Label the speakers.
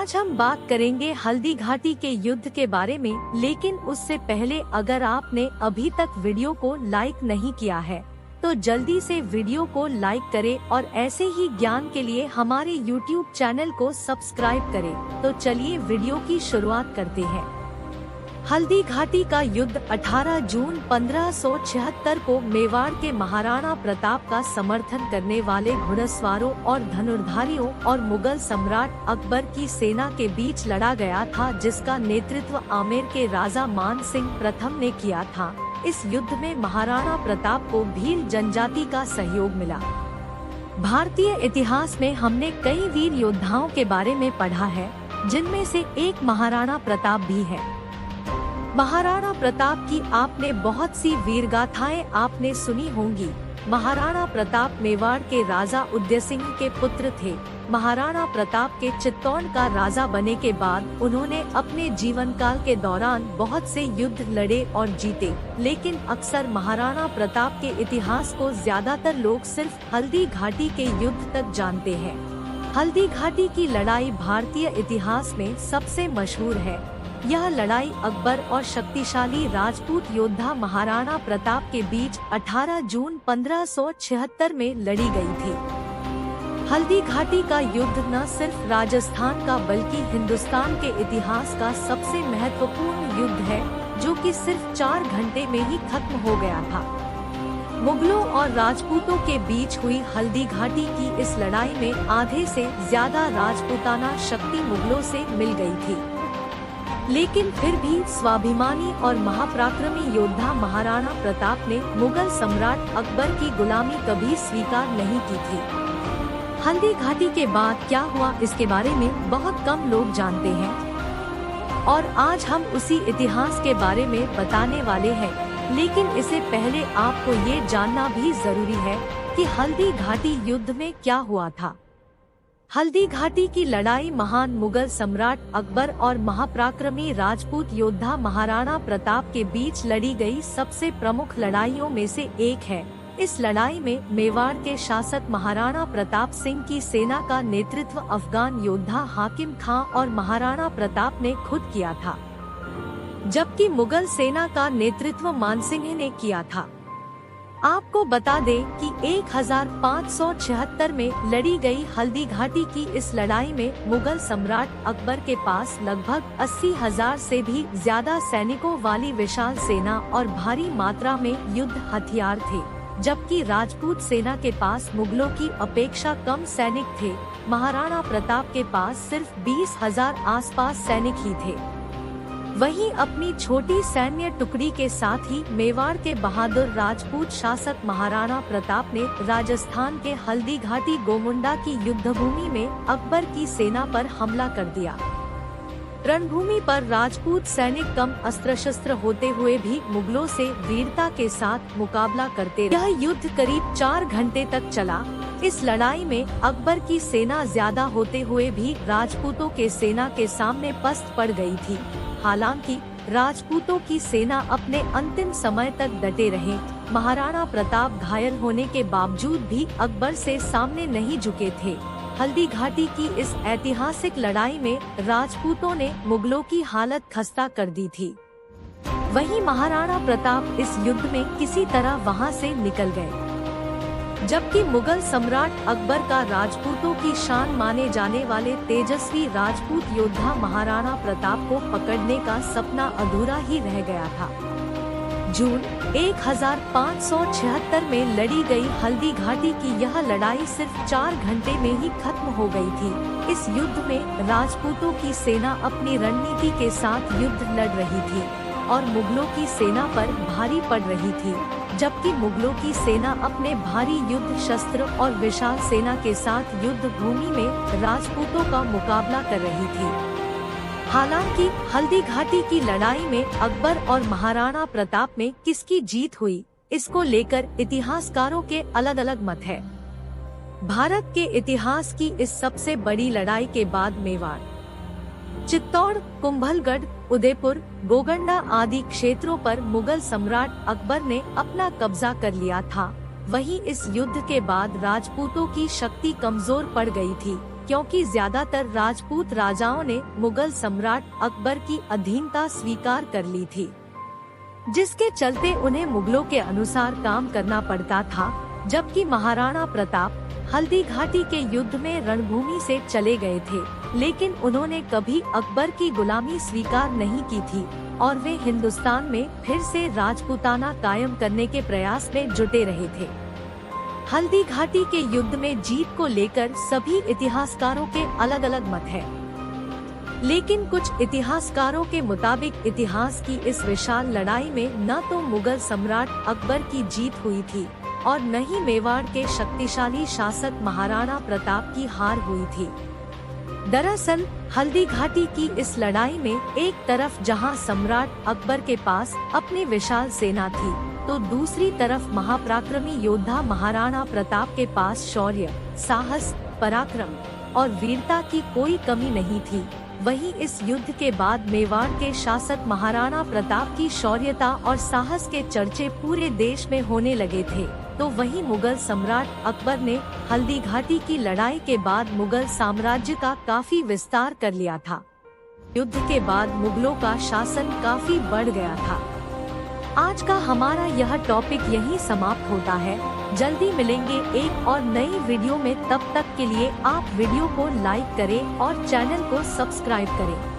Speaker 1: आज हम बात करेंगे हल्दी घाटी के युद्ध के बारे में, लेकिन उससे पहले अगर आपने अभी तक वीडियो को लाइक नहीं किया है तो जल्दी से वीडियो को लाइक करें और ऐसे ही ज्ञान के लिए हमारे YouTube चैनल को सब्सक्राइब करें। तो चलिए वीडियो की शुरुआत करते हैं। हल्दी घाटी का युद्ध 18 जून 1576 को मेवाड़ के महाराणा प्रताप का समर्थन करने वाले घुड़सवारों और धनुर्धारियों और मुगल सम्राट अकबर की सेना के बीच लड़ा गया था, जिसका नेतृत्व आमेर के राजा मान सिंह प्रथम ने किया था। इस युद्ध में महाराणा प्रताप को भील जनजाति का सहयोग मिला। भारतीय इतिहास में हमने कई वीर योद्धाओं के बारे में पढ़ा है, जिनमें से एक महाराणा प्रताप भी है। महाराणा प्रताप की आपने बहुत सी वीर गाथाएं आपने सुनी होंगी। महाराणा प्रताप मेवाड़ के राजा उदय सिंह के पुत्र थे। महाराणा प्रताप के चित्तौड़ का राजा बने के बाद उन्होंने अपने जीवन काल के दौरान बहुत से युद्ध लड़े और जीते, लेकिन अक्सर महाराणा प्रताप के इतिहास को ज्यादातर लोग सिर्फ हल्दी घाटी के युद्ध तक जानते हैं। हल्दी घाटी की लड़ाई भारतीय इतिहास में सबसे मशहूर है। यह लड़ाई अकबर और शक्तिशाली राजपूत योद्धा महाराणा प्रताप के बीच 18 जून 1576 में लड़ी गई थी। हल्दी घाटी का युद्ध न सिर्फ राजस्थान का बल्कि हिंदुस्तान के इतिहास का सबसे महत्वपूर्ण युद्ध है, जो कि सिर्फ 4 घंटे में ही खत्म हो गया था। मुगलों और राजपूतों के बीच हुई हल्दी घाटी की इस लड़ाई में आधे से ज्यादा राजपूताना शक्ति मुगलों से मिल गई थी, लेकिन फिर भी स्वाभिमानी और महापराक्रमी योद्धा महाराणा प्रताप ने मुगल सम्राट अकबर की गुलामी कभी स्वीकार नहीं की थी। हल्दी घाटी के बाद क्या हुआ इसके बारे में बहुत कम लोग जानते हैं, और आज हम उसी इतिहास के बारे में बताने वाले हैं। लेकिन इससे पहले आपको ये जानना भी जरूरी है कि हल्दी घाटी युद्ध में क्या हुआ था। हल्दी घाटी की लड़ाई महान मुगल सम्राट अकबर और महापराक्रमी राजपूत योद्धा महाराणा प्रताप के बीच लड़ी गई सबसे प्रमुख लड़ाइयों में से एक है। इस लड़ाई में मेवाड़ के शासक महाराणा प्रताप सिंह की सेना का नेतृत्व अफगान योद्धा हाकिम खां और महाराणा प्रताप ने खुद किया था, जबकि मुगल सेना का नेतृत्व मानसिंह ने किया था। आपको बता दें कि 1576 में लड़ी गई हल्दी घाटी की इस लड़ाई में मुगल सम्राट अकबर के पास लगभग 80,000 से भी ज्यादा सैनिकों वाली विशाल सेना और भारी मात्रा में युद्ध हथियार थे, जबकि राजपूत सेना के पास मुगलों की अपेक्षा कम सैनिक थे। महाराणा प्रताप के पास सिर्फ 20,000 आसपास सैनिक ही थे। वहीं अपनी छोटी सैन्य टुकड़ी के साथ ही मेवाड़ के बहादुर राजपूत शासक महाराणा प्रताप ने राजस्थान के हल्दी घाटी गोमुंडा की युद्धभूमि में अकबर की सेना पर हमला कर दिया। रणभूमि पर राजपूत सैनिक कम अस्त्र शस्त्र होते हुए भी मुगलों से वीरता के साथ मुकाबला करते रहे। यह युद्ध करीब 4 घंटे तक चला। इस लड़ाई में अकबर की सेना ज्यादा होते हुए भी राजपूतों के सेना के सामने पस्त पड़ गई थी। हालांकि राजपूतों की सेना अपने अंतिम समय तक डटे रहे। महाराणा प्रताप घायल होने के बावजूद भी अकबर से सामने नहीं झुके थे। हल्दी घाटी की इस ऐतिहासिक लड़ाई में राजपूतों ने मुगलों की हालत खस्ता कर दी थी। वहीं महाराणा प्रताप इस युद्ध में किसी तरह वहां से निकल गए, जबकि मुगल सम्राट अकबर का राजपूतों की शान माने जाने वाले तेजस्वी राजपूत योद्धा महाराणा प्रताप को पकड़ने का सपना अधूरा ही रह गया था। जून 1576 में लड़ी गई हल्दी घाटी की यह लड़ाई सिर्फ 4 घंटे में ही खत्म हो गई थी। इस युद्ध में राजपूतों की सेना अपनी रणनीति के साथ युद्ध लड़ रही थी और मुगलों की सेना पर भारी पड़ रही थी, जबकि मुगलों की सेना अपने भारी युद्ध शस्त्र और विशाल सेना के साथ युद्ध भूमि में राजपूतों का मुकाबला कर रही थी। हालांकि हल्दी घाटी की लड़ाई में अकबर और महाराणा प्रताप में किसकी जीत हुई, इसको लेकर इतिहासकारों के अलग अलग मत है। भारत के इतिहास की इस सबसे बड़ी लड़ाई के बाद मेवाड़, चित्तौड़, कुंभलगढ़, उदयपुर, गोगंडा आदि क्षेत्रों पर मुगल सम्राट अकबर ने अपना कब्जा कर लिया था। वहीं इस युद्ध के बाद राजपूतों की शक्ति कमजोर पड़ गई थी। क्योंकि ज्यादातर राजपूत राजाओं ने मुगल सम्राट अकबर की अधीनता स्वीकार कर ली थी, जिसके चलते उन्हें मुगलों के अनुसार काम करना पड़ता था। जबकि महाराणा प्रताप हल्दी घाटी के युद्ध में रणभूमि से चले गए थे, लेकिन उन्होंने कभी अकबर की गुलामी स्वीकार नहीं की थी और वे हिंदुस्तान में फिर से राजपूताना कायम करने के प्रयास में जुटे रहे थे। हल्दी घाटी के युद्ध में जीत को लेकर सभी इतिहासकारों के अलग अलग मत हैं, लेकिन कुछ इतिहासकारों के मुताबिक इतिहास की इस विशाल लड़ाई में न तो मुगल सम्राट अकबर की जीत हुई थी और न ही मेवाड़ के शक्तिशाली शासक महाराणा प्रताप की हार हुई थी। दरअसल हल्दी घाटी की इस लड़ाई में एक तरफ जहां सम्राट अकबर के पास अपनी विशाल सेना थी, तो दूसरी तरफ महापराक्रमी योद्धा महाराणा प्रताप के पास शौर्य, साहस, पराक्रम और वीरता की कोई कमी नहीं थी। वहीं इस युद्ध के बाद मेवाड़ के शासक महाराणा प्रताप की शौर्यता और साहस के चर्चे पूरे देश में होने लगे थे, तो वहीं मुगल सम्राट अकबर ने हल्दी घाटी की लड़ाई के बाद मुगल साम्राज्य का काफी विस्तार कर लिया था। युद्ध के बाद मुगलों का शासन काफी बढ़ गया था। आज का हमारा यह टॉपिक यहीं समाप्त होता है। जल्दी मिलेंगे एक और नई वीडियो में, तब तक के लिए आप वीडियो को लाइक करें और चैनल को सब्सक्राइब करें।